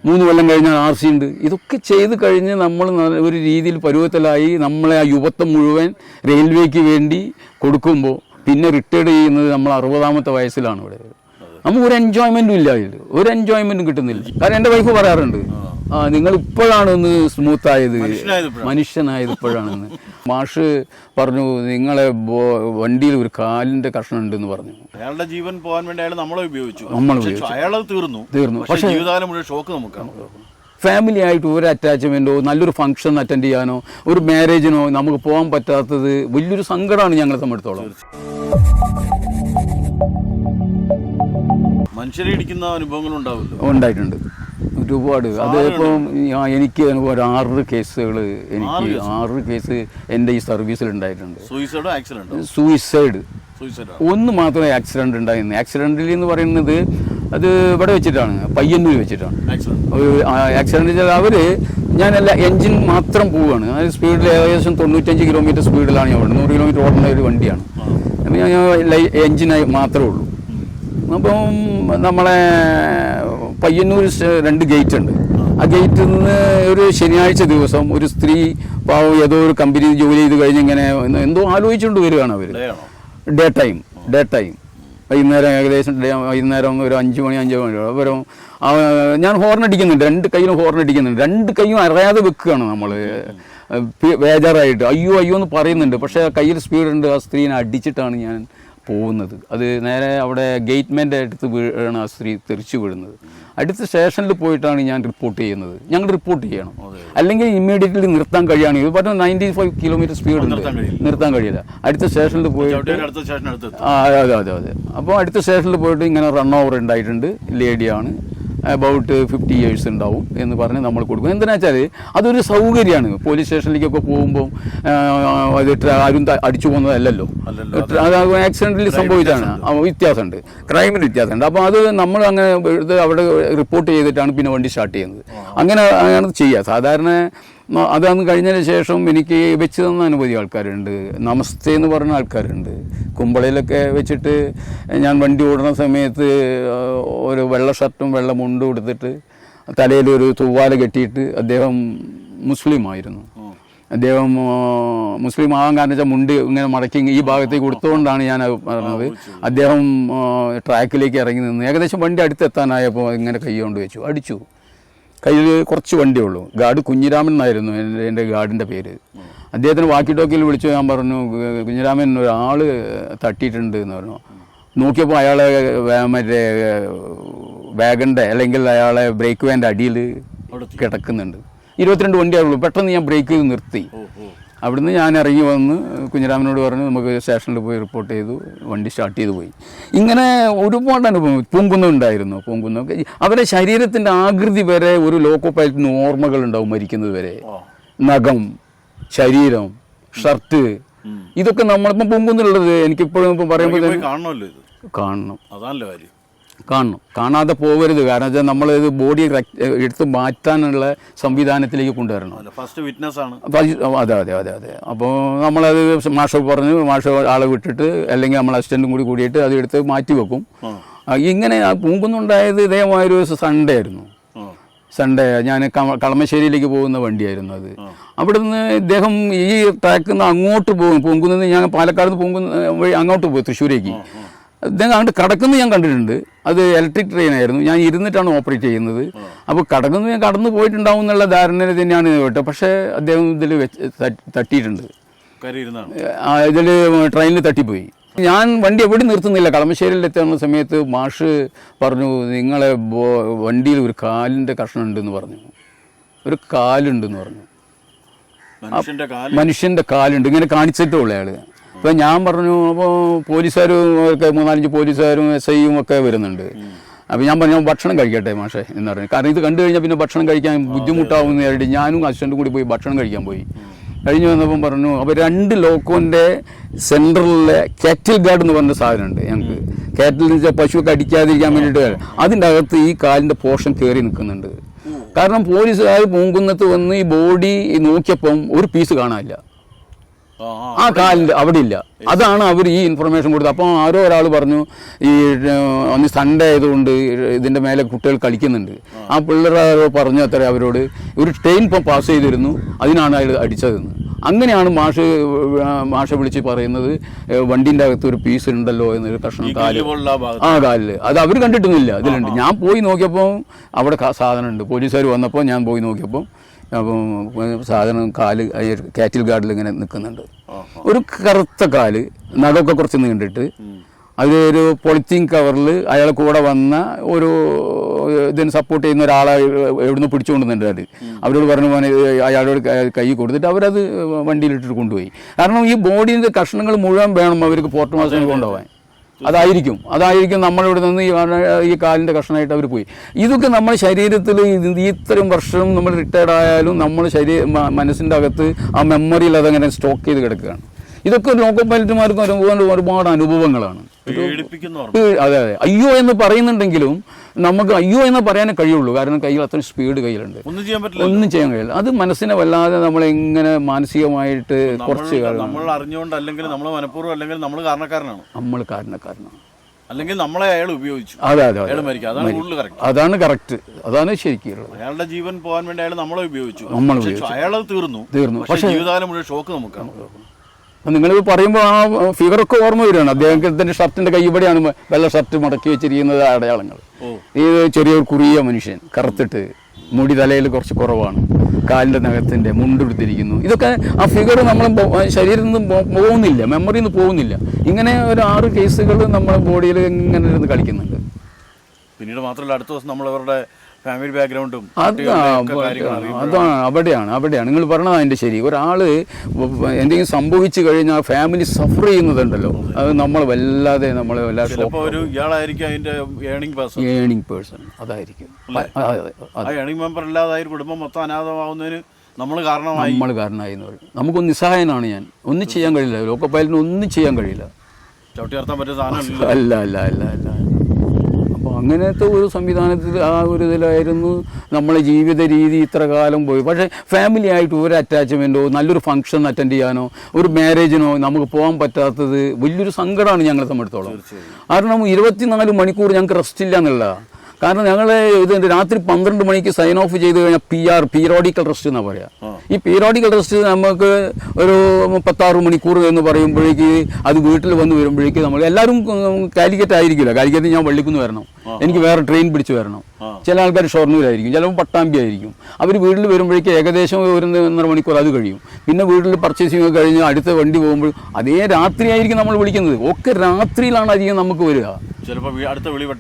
3 കൊല്ലം കഴിഞ്ഞാൽ RC ഉണ്ട്. ഇതൊക്കെ ചെയ്ത് കഴിഞ്ഞ് നമ്മൾ ഒരു രീതിയിൽ പരുവത്തിലായി നമ്മളെ ആ യുവത്വം മുഴുവൻ റെയിൽവേക്ക് വേണ്ടി കൊടുക്കുമ്പോൾ പിന്നെ റിട്ടയർഡ് ചെയ്യുന്നത് നമ്മൾ 60ാമത്തെ വയസ്സിലാണ്. ഇവിടെ നമുക്ക് ഒരു എൻജോയ്മെൻറ്റും ഇല്ല, ഇതിൽ ഒരു എൻജോയ്മെൻറ്റും കിട്ടുന്നില്ല. കാരണം എൻ്റെ വൈഫ് പറയാറുണ്ട്, നിങ്ങൾ ഇപ്പോഴാണ് ഒന്ന് സ്മൂത്തായത്, മനുഷ്യനായത് ഇപ്പോഴാണെന്ന്. മാഷ് പറഞ്ഞു നിങ്ങളെ വണ്ടിയിൽ ഒരു കാലിൻ്റെ കഷ്ണം ഉണ്ടെന്ന് പറഞ്ഞു. അയാളുടെ ജീവൻ പോകാൻ വേണ്ടി അയാൾ നമ്മളെ ഉപയോഗിച്ചു. അയാൾ തീർന്നു. പക്ഷേ ജീവിതകാലം മുഴുവൻ ഷോക്ക് നമുക്കാണ്. ഫാമിലി ആയിട്ട് ഒരു അറ്റാച്ച്മെൻറ്റോ നല്ലൊരു ഫംഗ്ഷൻ അറ്റൻഡ് ചെയ്യാനോ ഒരു മാരേജിനോ നമുക്ക് പോകാൻ പറ്റാത്തത് വലിയൊരു സങ്കടമാണ് ഞങ്ങളെ സംബന്ധിച്ചിടത്തോളം. മനുഷ്യരെ ഇടിക്കുന്ന അനുഭവങ്ങൾ ഉണ്ടായിട്ടുണ്ട് ഒരുപാട്. അതിപ്പം എനിക്ക് ഒരു 6 കേസുകൾ, എനിക്ക് 6 കേസ് എൻ്റെ ഈ സർവീസിൽ ഉണ്ടായിട്ടുണ്ട്. സൂയിസൈഡ് ഒന്ന് മാത്രമേ ആക്സിഡൻറ്റ് ഉണ്ടായിരുന്നു. ആക്സിഡൻറ്റിൽ എന്ന് പറയുന്നത് അത് ഇവിടെ വെച്ചിട്ടാണ്, പയ്യന്നൂർ വെച്ചിട്ടാണ് ആക്സിഡൻറ്റ്. ഞാനല്ല എൻജിൻ മാത്രം പോവുകയാണ്. അതായത് സ്പീഡിൽ ഏകദേശം 95 കിലോമീറ്റർ സ്പീഡിലാണ് ഞാൻ ഓടുന്നത്. 100 കിലോമീറ്റർ ഓടുന്ന ഒരു വണ്ടിയാണ്. അപ്പം ഞാൻ എൻജിനായി മാത്രമേ ഉള്ളൂ. അപ്പം നമ്മളെ പയ്യന്നൂർ 2 ഗേറ്റ് ഉണ്ട്. ആ ഗേറ്റിൽ നിന്ന് ഒരു ശനിയാഴ്ച ദിവസം ഒരു സ്ത്രീ പാവം ഏതോ ഒരു കമ്പനി ജോലി ചെയ്ത് കഴിഞ്ഞ് ഇങ്ങനെ എന്തോ ആലോചിച്ചുകൊണ്ട് വരികയാണ് അവർ. ഡേ ടൈം വൈകുന്നേരം, ഏകദേശം വൈകുന്നേരം ഒരു 5 മണി വരും. ഞാൻ ഹോർൺ അടിക്കുന്നുണ്ട്, 2 കൈയും ഹോർൺ അടിക്കുന്നുണ്ട്. 2 കൈയും അറിയാതെ വെക്കുകയാണ് നമ്മൾ ബേജാറായിട്ട്. അയ്യോ എന്ന് പറയുന്നുണ്ട്. പക്ഷേ കയ്യിൽ സ്പീഡുണ്ട്. ആ സ്ത്രീനെ അടിച്ചിട്ടാണ് ഞാൻ പോകുന്നത്. അത് നേരെ അവിടെ ഗേറ്റ്മാൻ്റെ അടുത്ത് വീഴാണ് ആ സ്ത്രീ തെറിച്ചു വീഴുന്നത്. അടുത്ത സ്റ്റേഷനിൽ പോയിട്ടാണ് ഞാൻ റിപ്പോർട്ട് ചെയ്യുന്നത്. ഞങ്ങൾ റിപ്പോർട്ട് ചെയ്യണം, അല്ലെങ്കിൽ ഇമ്മീഡിയറ്റ്ലി നിർത്താൻ കഴിയുകയാണെങ്കിൽ പറഞ്ഞാൽ 95 കിലോമീറ്റർ സ്പീഡ് നിർത്താൻ കഴിയില്ല. അടുത്ത സ്റ്റേഷനിൽ പോയിട്ട് അതെ. അപ്പോൾ അടുത്ത സ്റ്റേഷനിൽ പോയിട്ട് ഇങ്ങനെ റൺ ഓവർ ഉണ്ടായിട്ടുണ്ട്, ലേഡിയാണ്, അബൌട്ട് 50 years ഉണ്ടാവും എന്ന് പറഞ്ഞ് നമ്മൾ കൊടുക്കും. എന്തിനാ വെച്ചാൽ അതൊരു സൗകര്യമാണ്. പോലീസ് സ്റ്റേഷനിലേക്കൊക്കെ പോകുമ്പോൾ അത് ആരും അടിച്ചു പോകുന്നതല്ലല്ലോ, അത് ആക്സിഡൻറ്റിൽ സംഭവിച്ചാണ്. വ്യത്യാസമുണ്ട്, ക്രൈമിന് വ്യത്യാസമുണ്ട്. അപ്പോൾ അത് നമ്മൾ അങ്ങനെ അവിടെ റിപ്പോർട്ട് ചെയ്തിട്ടാണ് പിന്നെ വണ്ടി സ്റ്റാർട്ട് ചെയ്യുന്നത്. അങ്ങനെ ചെയ്യുക സാധാരണ. അതാണ് കഴിഞ്ഞതിന് ശേഷം എനിക്ക് വെച്ച് തന്ന അനവധി ആൾക്കാരുണ്ട്. നമസ്തേ എന്ന് പറഞ്ഞ ആൾക്കാരുണ്ട്. കുമ്പളയിലൊക്കെ വെച്ചിട്ട് ഞാൻ വണ്ടി ഓടുന്ന സമയത്ത് ഒരു വെള്ള ഷർട്ടും വെള്ള മുണ്ടും എടുത്തിട്ട് തലയിലൊരു തൂവാല കെട്ടിയിട്ട്, അദ്ദേഹം മുസ്ലിം ആയിരുന്നു. അദ്ദേഹം മുസ്ലിം ആകാൻ കാരണം വെച്ചാൽ മുണ്ട് ഇങ്ങനെ മടക്കി ഈ ഭാഗത്തേക്ക് കൊടുത്തുകൊണ്ടാണ് ഞാൻ പറഞ്ഞത്. അദ്ദേഹം ട്രാക്കിലേക്ക് ഇറങ്ങി നിന്ന് ഏകദേശം വണ്ടി അടുത്തെത്താനായപ്പോൾ ഇങ്ങനെ കൈ കൊണ്ട് വെച്ചു, അടിച്ചു. കയ്യിൽ കുറച്ച് വണ്ടിയേ ഉള്ളൂ. ഗാർഡ് കുഞ്ഞിരാമൻ എന്നായിരുന്നു എൻ്റെ ഗാർഡിൻ്റെ പേര്. അദ്ദേഹത്തിന് വാക്കി ടോക്കിയിൽ വിളിച്ചു. ഞാൻ പറഞ്ഞു കുഞ്ഞിരാമൻ ഒരാൾ തട്ടിയിട്ടുണ്ട് എന്ന് പറഞ്ഞു. നോക്കിയപ്പോൾ അയാളെ മറ്റേ വാഗൻ്റെ അല്ലെങ്കിൽ അയാളെ ബ്രേക്ക് വാൻ്റെ അടിയിൽ കിടക്കുന്നുണ്ട്. 22 വണ്ടിയാവുള്ളൂ. പെട്ടെന്ന് ഞാൻ ബ്രേക്ക് ചെയ്ത് നിർത്തി. അവിടുന്ന് ഞാൻ ഇറങ്ങി വന്ന് കുഞ്ഞിരാമനോട് പറഞ്ഞു നമുക്ക് സ്റ്റേഷനിൽ പോയി റിപ്പോർട്ട് ചെയ്തു. വണ്ടി സ്റ്റാർട്ട് ചെയ്ത് പോയി. ഇങ്ങനെ ഒരുപാട് അനുഭവം. പൂങ്കുന്നുണ്ടായിരുന്നു. പൂങ്കുന്നൊക്കെ അവരുടെ ശരീരത്തിൻ്റെ ആകൃതി വരെ ഒരു ലോക്കോ പൈലറ്റിന് ഓർമ്മകളുണ്ടാവും മരിക്കുന്നത് വരെ. നഖം, ശരീരം, ഷർട്ട്, ഇതൊക്കെ നമ്മളിപ്പം പൂങ്കുന്നുള്ളത് എനിക്കിപ്പോഴും ഇപ്പം പറയുമ്പോൾ കാണണം. കാണാതെ പോകരുത്. കാരണം വെച്ചാൽ നമ്മളിത് ബോഡി എടുത്ത് മാറ്റാനുള്ള സംവിധാനത്തിലേക്ക് കൊണ്ടുവരണം. അതെ. അപ്പോൾ നമ്മളത് മാഷ പറഞ്ഞു, മാഷ ആളെ വിട്ടിട്ട് അല്ലെങ്കിൽ നമ്മൾ അസിസ്റ്റൻറ്റും കൂടിയിട്ട് അത് എടുത്ത് മാറ്റി വെക്കും. ഇങ്ങനെ പൂങ്കുന്നുണ്ടായത് ഇതേമായൊരു സൺഡേ ആയിരുന്നു. സൺഡേ ഞാൻ കളമശ്ശേരിയിലേക്ക് പോകുന്ന വണ്ടിയായിരുന്നു അത്. അവിടുന്ന് ഇദ്ദേഹം ഈ ട്രാക്കിൽ നിന്ന് അങ്ങോട്ട് പോകും. പൂങ്കുന്ന് ഞാൻ പാലക്കാട് നിന്ന് പൂങ്കുന്ന് വഴി അങ്ങോട്ട് പോയി തൃശ്ശൂരേക്ക്. അദ്ദേഹം അങ്ങോട്ട് കടക്കുന്നത് ഞാൻ കണ്ടിട്ടുണ്ട്. അത് ഇലക്ട്രിക് ട്രെയിനായിരുന്നു. ഞാൻ ഇരുന്നിട്ടാണ് ഓപ്പറേറ്റ് ചെയ്യുന്നത്. അപ്പോൾ കടക്കുന്നത് ഞാൻ കടന്നു പോയിട്ടുണ്ടാവും എന്നുള്ള ധാരണയിൽ തന്നെയാണ് കേട്ടോ. പക്ഷേ അദ്ദേഹം ഇതിൽ തട്ടിയിട്ടുണ്ട്. ഇതിൽ ട്രെയിനിൽ തട്ടിപ്പോയി. ഞാൻ വണ്ടി എവിടെ നിർത്തുന്നില്ല. കളമശ്ശേരിയിൽ എത്തുന്ന സമയത്ത് മാഷ് പറഞ്ഞു നിങ്ങളെ വണ്ടിയിൽ ഒരു കാലിൻ്റെ കഷ്ണം ഉണ്ടെന്ന് പറഞ്ഞു. ഒരു കാലുണ്ടെന്ന് പറഞ്ഞു. മനുഷ്യൻ്റെ കാലുണ്ട്. ഇങ്ങനെ കാണിച്ചിട്ടുള്ള അയാൾ. അപ്പോൾ ഞാൻ പറഞ്ഞു, അപ്പോൾ പോലീസുകാരും ഒക്കെ 3-4 പോലീസുകാരും SIയും ഒക്കെ വരുന്നുണ്ട്. അപ്പോൾ ഞാൻ പറഞ്ഞു ഭക്ഷണം കഴിക്കട്ടെ മാഷേ എന്ന് പറഞ്ഞു. കാരണം ഇത് കണ്ടു കഴിഞ്ഞാൽ പിന്നെ ഭക്ഷണം കഴിക്കാൻ ബുദ്ധിമുട്ടാവുന്ന നേരിട്ട് ഞാനും അസിസ്റ്റൻറ്റും കൂടി പോയി ഭക്ഷണം കഴിക്കാൻ പോയി. കഴിഞ്ഞ് വന്നപ്പം പറഞ്ഞു അപ്പോൾ 2 ലോക്കോൻ്റെ സെൻറ്ററിലെ കാറ്റിൽ ഗാർഡ് എന്ന് പറഞ്ഞ സാധനമുണ്ട് ഞങ്ങൾക്ക്. കാറ്റിൽ എന്ന് വെച്ചാൽ പശുവൊക്കെ അടിക്കാതിരിക്കാൻ വേണ്ടിയിട്ട് അതിൻ്റെ അകത്ത് ഈ കാലിൻ്റെ പോർഷൻ കയറി നിൽക്കുന്നുണ്ട്. കാരണം പോലീസുകാർ പൂങ്കുന്നത്ത് വന്ന് ഈ ബോഡി നോക്കിയപ്പം ഒരു പീസ് കാണാനില്ല. ആ കാലിൻ്റെ അവിടെ ഇല്ല. അതാണ് അവർ ഈ ഇൻഫർമേഷൻ കൊടുത്തത്. അപ്പോൾ ആരോ ഒരാൾ പറഞ്ഞു ഈ അന്ന് സൺഡേ ആയതുകൊണ്ട് ഇതിൻ്റെ മേലെ കുട്ടികൾ കളിക്കുന്നുണ്ട്. ആ പിള്ളേരോ പറഞ്ഞു അത്ര അവരോട് ഒരു ട്രെയിൻ ഇപ്പോൾ പാസ് ചെയ്തിരുന്നു, അതിനാണ് അയാൾ അടിച്ചതെന്ന്. അങ്ങനെയാണ് മാഷ വിളിച്ച് പറയുന്നത് വണ്ടീൻ്റെ അകത്ത് ഒരു പീസ് ഉണ്ടല്ലോ എന്നൊരു കഷ്ണം കാലിൽ അത് അവർ കണ്ടിട്ടൊന്നുമില്ല. ഇതിലുണ്ട്. ഞാൻ പോയി നോക്കിയപ്പോൾ അവിടെ സാധനം ഉണ്ട്. പോലീസുകാർ വന്നപ്പോൾ ഞാൻ പോയി നോക്കിയപ്പോൾ അപ്പം സാധനം കാല് കാറ്റിൽ ഗാർഡിൽ ഇങ്ങനെ നിൽക്കുന്നുണ്ട്. ഒരു കറുത്ത കാല്, നഖമൊക്കെ കുറച്ച് നീണ്ടിട്ട് അതൊരു പൊളിത്തീൻ കവറിൽ അയാളെ കൂടെ വന്ന ഒരു ഇതിന് സപ്പോർട്ട് ചെയ്യുന്ന ഒരാളെ എവിടുന്ന് പിടിച്ചുകൊണ്ടുവന്നിട്ടുണ്ട്. അത് അവരോട് പറഞ്ഞു അയാളോട് കൈ കൊടുത്തിട്ട് അവരത് വണ്ടിയിലിട്ടിട്ട് കൊണ്ടുപോയി. കാരണം ഈ ബോഡീൻ്റെ കഷ്ണങ്ങൾ മുഴുവൻ വേണം അവർക്ക് പോസ്റ്റ്മോർട്ടം കൊണ്ടുപോകാൻ. അതായിരിക്കും നമ്മളിവിടെ നിന്ന് ഈ കാലിൻ്റെ കഷ്ണമായിട്ട് അവർ പോയി. ഇതൊക്കെ നമ്മുടെ ശരീരത്തിൽ ഇത്രയും വർഷം നമ്മൾ റിട്ടയർഡ് ആയാലും നമ്മൾ മനസ്സിൻ്റെ അകത്ത് ആ മെമ്മറിയിൽ അതങ്ങനെ സ്റ്റോക്ക് ചെയ്ത് കിടക്കുകയാണ്. ഇതൊക്കെ ലോക്കോ പൈലറ്റുമാർക്ക് ഒരുപാട് അനുഭവങ്ങളാണ്. അതെ. അയ്യോ എന്ന് പറയുന്നുണ്ടെങ്കിലും നമുക്ക് അയ്യോ എന്ന് പറയാനേ കഴിയുള്ളൂ. കാരണം കയ്യിൽ അത്രയും സ്പീഡ് കയ്യിലുണ്ട്, ഒന്നും ചെയ്യാൻ കഴിയില്ല. അത് മനസ്സിനെ വല്ലാതെ നമ്മളെങ്ങനെ മാനസികമായിട്ട് കുറച്ച് നമ്മൾ അറിഞ്ഞുകൊണ്ട് അല്ലെങ്കിൽ നമ്മൾ മനഃപൂർവ്വം അല്ലെങ്കിൽ നമ്മൾ കാരണക്കാരനാണ് അല്ലെങ്കിൽ നമ്മളെ അയാൾ ഉപയോഗിച്ചു. അതാണ് കറക്റ്റ്. അതാണ് ശരിക്കും അയാളുടെ ജീവൻ പോകാൻ വേണ്ടി അയാൾ നമ്മളെ ഉപയോഗിച്ചു. അയാൾ തീർന്നു. പക്ഷേ ജീവിതകാലം മുഴുവൻ ഷോക്ക് നമുക്കാണ്. നിങ്ങൾ പറയുമ്പോൾ ആ ഫിഗറൊക്കെ ഓർമ്മ വരികയാണ്. അദ്ദേഹത്തിൻ്റെ ഷർട്ടിൻ്റെ കൈ ഇവിടെയാണ് വെള്ള ഷർട്ട് മടക്കി വെച്ചിരിക്കുന്നത് അടയാളങ്ങൾ. ഈ ചെറിയൊരു കുറിയ മനുഷ്യൻ, കറുത്തിട്ട്, മുടി തലയിൽ കുറച്ച് കുറവാണ്, കാലിൻ്റെ നഖത്തിൻ്റെ മുണ്ടെടുത്തിരിക്കുന്നു. ഇതൊക്കെ ആ ഫിഗർ നമ്മൾ ശരീരത്തിൽ നിന്ന് പോകുന്നില്ല, മെമ്മറിയിൽ നിന്ന് പോകുന്നില്ല. ഇങ്ങനെ ഒരു 6 കേസുകൾ നമ്മുടെ ബോഡിയിൽ ഇങ്ങനെ ഇരുന്ന് കളിക്കുന്നുണ്ട്. പിന്നീട് മാത്രമല്ല അടുത്ത ദിവസം നമ്മളവരുടെ ഫാമിലി ബാക്ക്ഗ്രൗണ്ടും അതാണ് അവിടെയാണ് നിങ്ങൾ പറഞ്ഞത് അതിൻ്റെ ശരി. ഒരാൾ എന്തെങ്കിലും സംഭവിച്ചു കഴിഞ്ഞാൽ ഫാമിലി സഫർ ചെയ്യുന്നതുണ്ടല്ലോ, അത് നമ്മൾ വല്ലാതെ ഏണിംഗ് പേഴ്സൺ അതായിരിക്കും. കുടുംബം മൊത്തം അനാഥമാവുന്നതിന് നമ്മൾ കാരണമായി എന്ന് പറയും. നമുക്കൊന്ന് നിസ്സഹായനാണ് ഞാൻ. ഒന്നും ചെയ്യാൻ കഴിയില്ല. ലോക്കോ പൈലറ്റിന് ഒന്നും ചെയ്യാൻ കഴിയില്ല. ചവിട്ടി നിർത്താൻ പറ്റിയ സാധനം അല്ല. അപ്പോൾ അങ്ങനത്തെ ഒരു സംവിധാനത്തിൽ ആ ഒരു ഇതിലായിരുന്നു നമ്മളെ ജീവിത രീതി ഇത്ര കാലം പോയി. പക്ഷേ ഫാമിലി ആയിട്ട് ഒരു അറ്റാച്ച്മെൻറ്റോ നല്ലൊരു ഫംഗ്ഷൻ അറ്റൻഡ് ചെയ്യാനോ ഒരു മാരേജിനോ നമുക്ക് പോകാൻ പറ്റാത്തത് വലിയൊരു സങ്കടമാണ് ഞങ്ങളെ സംബന്ധിച്ചോളം. കാരണം 24 മണിക്കൂർ ഞങ്ങൾക്ക് റെസ്റ്റ് ഇല്ല എന്നുള്ളതാണ്. കാരണം ഞങ്ങൾ ഇത് രാത്രി 12 മണിക്ക് സൈൻ ഓഫ് ചെയ്ത് കഴിഞ്ഞാൽ പീരിയോഡിക്കൽ റെസ്റ്റ് എന്നാണ് പറയുക. ഈ പീരിയോഡിക്കൽ റെസ്റ്റ് നമുക്ക് ഒരു 36 മണിക്കൂർ എന്ന് പറയുമ്പോഴേക്ക് അത് വീട്ടിൽ വന്ന് വരുമ്പോഴേക്ക് നമ്മൾ എല്ലാവരും കാലിക്കറ്റ് ആയിരിക്കില്ല. കാലിക്കറ്റ് ഞാൻ വള്ളിക്കുന്ന് വരണം, എനിക്ക് വേറെ ട്രെയിൻ പിടിച്ച് വരണം. ചില ആൾക്കാർ ഷൊർണൂരായിരിക്കും, ചിലപ്പോൾ പട്ടാമ്പി ആയിരിക്കും. അവർ വീട്ടിൽ വരുമ്പോഴേക്ക് ഏകദേശം 1.5 മണിക്കൂർ അത് കഴിയും. പിന്നെ വീട്ടിൽ പർച്ചേസിങ് ഒക്കെ കഴിഞ്ഞ് അടുത്ത വണ്ടി പോകുമ്പോൾ അതേ രാത്രി ആയിരിക്കും നമ്മൾ വിളിക്കുന്നത്. ഒക്കെ രാത്രിയിലാണ് അധികം നമുക്ക് വരിക.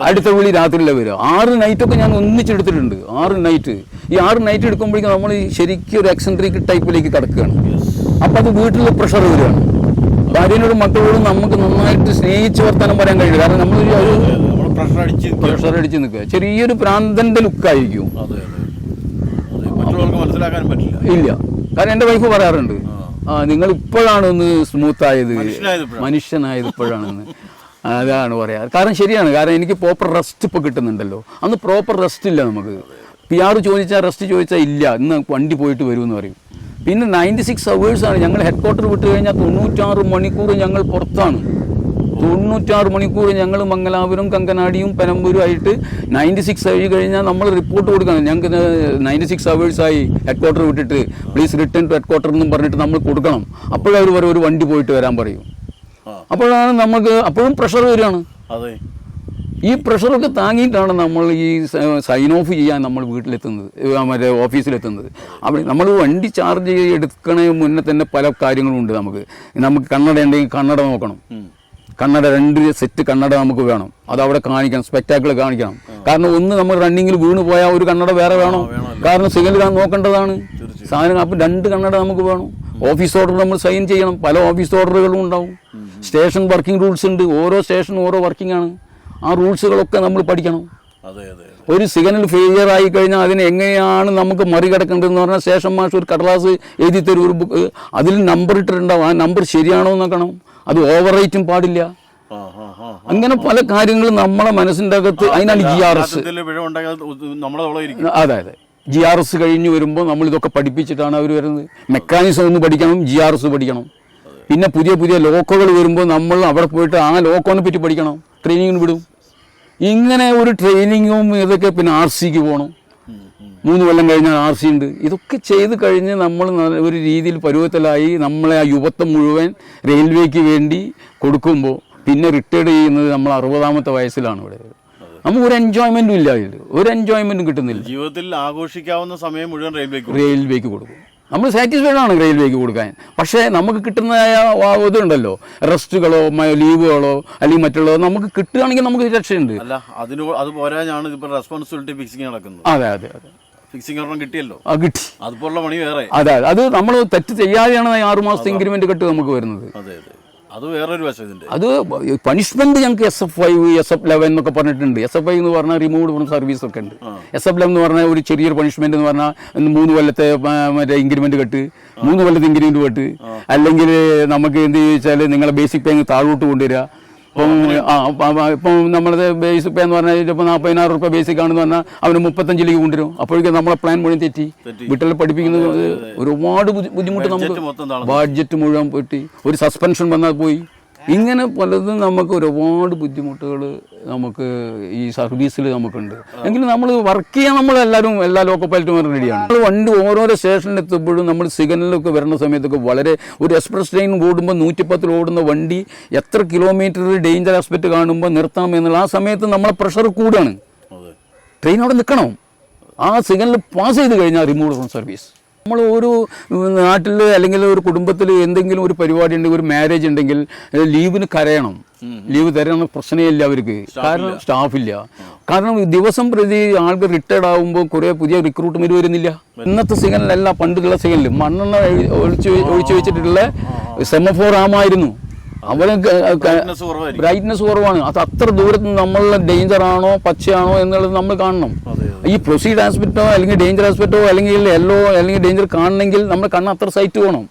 അടുത്ത വിളി രാത്രിയിലാണ് വരിക. 6 നൈറ്റൊക്കെ ഞാൻ ഒന്നിച്ചെടുത്തിട്ടുണ്ട്. 6 നൈറ്റ്. ഈ 6 നൈറ്റ് എടുക്കുമ്പോഴേക്കും നമ്മൾ ശരിക്കും ഒരു എക്സെൻട്രിക് ടൈപ്പിലേക്ക് കിടക്കുകയാണ്. അപ്പം അത് വീട്ടിൽ പ്രഷർ വരികയാണ്. ഭാര്യനോടും മക്കളോടും നമുക്ക് നന്നായിട്ട് സ്നേഹിച്ച് വർത്താനം പറയാൻ കഴിയില്ല. കാരണം നമ്മളൊരു പ്രഷർ അടിച്ച് നിൽക്കുക. ചെറിയൊരു പ്രാന്തന്റെ ലുക്കായിരിക്കും. ഇല്ല. കാരണം എൻ്റെ വൈഫ് പറയാറുണ്ട്, നിങ്ങൾ ഇപ്പോഴാണ് ഒന്ന് സ്മൂത്ത് ആയത്, മനുഷ്യനായത് ഇപ്പോഴാണെന്ന്. അതാണ് പറയാറ്. കാരണം ശരിയാണ്. കാരണം എനിക്ക് പ്രോപ്പർ റെസ്റ്റ് ഇപ്പോൾ കിട്ടുന്നുണ്ടല്ലോ. അന്ന് പ്രോപ്പർ റെസ്റ്റ് ഇല്ല നമുക്ക്. PR ചോദിച്ചാൽ റെസ്റ്റ് ചോദിച്ചാൽ ഇല്ല, ഇന്ന് വണ്ടി പോയിട്ട് വരുമെന്ന് പറയും. പിന്നെ 96 അവേഴ്സാണ്. ഞങ്ങൾ ഹെഡ് ക്വാർട്ടർ വിട്ട് കഴിഞ്ഞാൽ 96 മണിക്കൂർ ഞങ്ങൾ പുറത്താണ്. 96 മണിക്കൂർ ഞങ്ങൾ മംഗലാപുരം, കങ്കനാടിയും പെരമ്പൂരും ആയിട്ട് 96 ആയി കഴിഞ്ഞാൽ നമ്മൾ റിപ്പോർട്ട് കൊടുക്കണം. ഞങ്ങൾക്ക് 96 അവേഴ്സായി ഹെഡ് ക്വാർട്ടർ വിട്ടിട്ട്, please return to headquarter എന്നും പറഞ്ഞിട്ട് നമ്മൾ കൊടുക്കണം. അപ്പോഴവർ പറയും ഒരു വണ്ടി പോയിട്ട് വരാൻ പറയും. അപ്പോഴാണ് നമുക്ക് അപ്പോഴും പ്രഷർ വരികയാണ്. ഈ പ്രഷറൊക്കെ താങ്ങിയിട്ടാണ് നമ്മൾ ഈ സൈൻ ഓഫ് ചെയ്യാൻ നമ്മൾ വീട്ടിലെത്തുന്നത്, മറ്റേ ഓഫീസിലെത്തുന്നത്. അവിടെ നമ്മൾ വണ്ടി ചാർജ് എടുക്കണതിന് മുന്നേ തന്നെ പല കാര്യങ്ങളും ഉണ്ട്. നമുക്ക് കണ്ണട ഉണ്ടെങ്കിൽ കണ്ണട നോക്കണം. കണ്ണട 2 സെറ്റ് കണ്ണട നമുക്ക് വേണം. അതവിടെ കാണിക്കണം, സ്പെക്ടാക്കിൾ കാണിക്കണം. കാരണം ഒന്ന് നമ്മൾ റണ്ണിങ്ങിൽ വീണ് പോയാൽ ഒരു കണ്ണട വേറെ വേണം. കാരണം സിഗ്നൽ നോക്കേണ്ടതാണ് സാധനം. അപ്പം 2 കണ്ണട നമുക്ക് വേണം. ഓഫീസ് ഓർഡർ നമ്മൾ സൈൻ ചെയ്യണം. പല ഓഫീസ് ഓർഡറുകളും ഉണ്ടാവും. സ്റ്റേഷൻ വർക്കിംഗ് റൂൾസ് ഉണ്ട്. ഓരോ സ്റ്റേഷനും ഓരോ വർക്കിംഗ് ആണ്. ആ റൂൾസുകളൊക്കെ നമ്മൾ പഠിക്കണം. ഒരു സിഗ്നൽ ഫെയിലിയർ ആയി കഴിഞ്ഞാൽ അതിനെ എങ്ങനെയാണ് നമുക്ക് മറികടക്കേണ്ടതെന്ന് പറഞ്ഞാൽ സ്റ്റേഷൻ മാസ്റ്റർ ഒരു കടലാസ് എഴുതി തരും, ഒരു ബുക്ക്. അതിൽ നമ്പർ ഇട്ടിട്ടുണ്ടാവും. ആ നമ്പർ ശരിയാണോ എന്ന് നോക്കണം. അത് ഓവർ റൈറ്റും പാടില്ല. അങ്ങനെ പല കാര്യങ്ങളും നമ്മളെ മനസ്സിൻ്റെ അകത്ത്. അതിനാണ് GRS. അതെ. GRS കഴിഞ്ഞ് വരുമ്പോൾ നമ്മൾ ഇതൊക്കെ പഠിപ്പിച്ചിട്ടാണ് അവർ വരുന്നത്. മെക്കാനിസം ഒന്ന് പഠിക്കണം, GRS പഠിക്കണം. പിന്നെ പുതിയ പുതിയ ലോക്കോകൾ വരുമ്പോൾ നമ്മൾ അവിടെ പോയിട്ട് ആ ലോക്കോനെ പറ്റി പഠിക്കണം, ട്രെയിനിങ്ങിന് വിടും. ഇങ്ങനെ ഒരു ട്രെയിനിങ്ങും ഇതൊക്കെ. പിന്നെ RCക്ക് പോകണം, 3 കൊല്ലം കഴിഞ്ഞാൽ RC ഉണ്ട്. ഇതൊക്കെ ചെയ്ത് കഴിഞ്ഞ് നമ്മൾ ഒരു രീതിയിൽ പരുവത്തിലായി നമ്മളെ ആ യുവത്വം മുഴുവൻ റെയിൽവേക്ക് വേണ്ടി കൊടുക്കുമ്പോൾ പിന്നെ റിട്ടയർഡ് ചെയ്യുന്നത് നമ്മൾ 60ാമത്തെ വയസ്സിലാണ്. ഇവിടെ നമുക്ക് ഒരു എൻജോയ്മെന്റും ഇല്ല, ഒരു എൻജോയ്മെന്റും കിട്ടുന്നില്ല. ജീവിതത്തിൽ ആഘോഷിക്കാവുന്ന സമയം മുഴുവൻ റെയിൽവേക്ക് കൊടുക്കും. നമ്മൾ സാറ്റിസ്ഫൈഡ് ആണ് റെയിൽവേക്ക് കൊടുക്കാൻ. പക്ഷേ നമുക്ക് കിട്ടുന്നതായ ഇതുണ്ടല്ലോ, റെസ്റ്റുകളോ ലീവുകളോ അല്ലെങ്കിൽ മറ്റുള്ളതോ നമുക്ക് കിട്ടുകയാണെങ്കിൽ നമുക്ക് രക്ഷയുണ്ട്. അല്ല, അത് പോരാഞ്ഞാണ് ഇപ്പോൾ റെസ്പോൺസിബിലിറ്റി ഫിക്സിങ് നടക്കുന്നത്. അതെ അതെ അതെ, ഫിക്സിംഗ് ഒരെണ്ണം കിട്ടിയല്ലോ, കിട്ടി. അതുപോലുള്ള പണി വേറെ. അതെ, അത് നമ്മൾ തെറ്റ് ചെയ്യാതെയാണ് 6 മാസത്തെ ഇൻക്രിമെന്റ് കെട്ട് നമുക്ക് വരുന്നത്. അതെ അതെ, അത് വേറൊരു വശം. ഇതിന്റെ അത് പണിഷ്മെന്റ് ഞങ്ങൾക്ക് SF5, SF11 എന്നൊക്കെ പറഞ്ഞിട്ടുണ്ട്. SF5 എന്ന് പറഞ്ഞാൽ റിമൂവ്ഡ് ഫ്രം സർവീസ് ഒക്കെ ഉണ്ട്. SF11 എന്ന് പറഞ്ഞാൽ ഒരു ചെറിയൊരു പണിഷ്മെന്റ് എന്ന് പറഞ്ഞാൽ 3 കൊല്ലത്തെ മറ്റേ ഇൻക്രിമെന്റ് കെട്ട്, 3 കൊല്ലത്തെ ഇൻക്രിമെന്റ് കെട്ട്, അല്ലെങ്കിൽ നമുക്ക് എന്ത് ചോദിച്ചാൽ നിങ്ങളെ ബേസിക് പേ താഴോട്ട് കൊണ്ടുവരിക. ഇപ്പം നമ്മളത് ബേസിക് പേ എന്ന് പറഞ്ഞാൽ ഇപ്പോൾ 40,000 രൂപ ബേസിക് ആണെന്ന് പറഞ്ഞാൽ അവന് 35 കൊണ്ടുവരും. അപ്പോഴേക്കും നമ്മളെ പ്ലാൻ മുഴുവൻ തെറ്റി. വീട്ടിൽ പഠിപ്പിക്കുന്നത് ഒരുപാട് ബുദ്ധിമുട്ട്, നമുക്ക് ബഡ്ജറ്റ് മുഴുവൻ പോയിട്ട് ഒരു സസ്പെൻഷൻ വന്നാൽ പോയി. ഇങ്ങനെ പലതും നമുക്ക് ഒരുപാട് ബുദ്ധിമുട്ടുകൾ നമുക്ക് ഈ സർവീസിൽ നമുക്കുണ്ട്. എങ്കിലും നമ്മൾ വർക്ക് ചെയ്യാൻ നമ്മളെല്ലാവരും എല്ലാ ലോക്കോ പൈലറ്റും റെഡിയാണ്. വണ്ടി ഓരോരോ സ്റ്റേഷനിൽ എത്തുമ്പോഴും നമ്മൾ സിഗ്നലിലൊക്കെ വരുന്ന സമയത്തൊക്കെ വളരെ ഒരു എക്സ്പ്രസ് ട്രെയിൻ ഓടുമ്പോൾ 110 ഓടുന്ന വണ്ടി എത്ര കിലോമീറ്റർ ഡേഞ്ചർ ആസ്പെക്ട് കാണുമ്പോൾ നിർത്തണം എന്നുള്ള ആ സമയത്ത് നമ്മളെ പ്രഷർ കൂടുകയാണ്. ട്രെയിൻ അവിടെ നിൽക്കണം. ആ സിഗ്നൽ പാസ് ചെയ്ത് കഴിഞ്ഞാൽ റിമൂവ് ഫ്രം സർവീസ്. നമ്മൾ ഒരു നാട്ടിൽ അല്ലെങ്കിൽ ഒരു കുടുംബത്തിൽ എന്തെങ്കിലും ഒരു പരിപാടി ഉണ്ടെങ്കിൽ, ഒരു മാരേജ് ഉണ്ടെങ്കിൽ ലീവിന് കരയണം, ലീവ് തരണം, പ്രശ്നമില്ല അവർക്ക്. കാരണം സ്റ്റാഫില്ല. കാരണം ദിവസം പ്രതി ആൾക്ക് റിട്ടയർഡ് ആകുമ്പോൾ കുറേ പുതിയ റിക്രൂട്ട്മെന്റ് വരുന്നില്ല. ഇന്നത്തെ സിഗ്നലല്ല, പണ്ടുള്ള സിഗ്നൽ മണ്ണെണ്ണ ഒഴിച്ചു വെച്ചിട്ടുള്ള സെമഫോർ ആമായിരുന്നു. അവന് ബ്രൈറ്റ്നസ് കുറവാണ്. അത് അത്ര ദൂരത്ത് നമ്മളുടെ ഡേഞ്ചർ ആണോ പച്ചയാണോ എന്നുള്ളത് നമ്മൾ കാണണം. ഈ പ്രൊസീഡ് ആസ്പെക്റ്റോ അല്ലെങ്കിൽ ഡേഞ്ചർ ആസ്പെക്റ്റോ അല്ലെങ്കിൽ യെല്ലോ അല്ലെങ്കിൽ ഡേഞ്ചർ കാണണമെങ്കിൽ നമ്മൾ കണ്ണ് അത്ര സൈറ്റ് വേണം.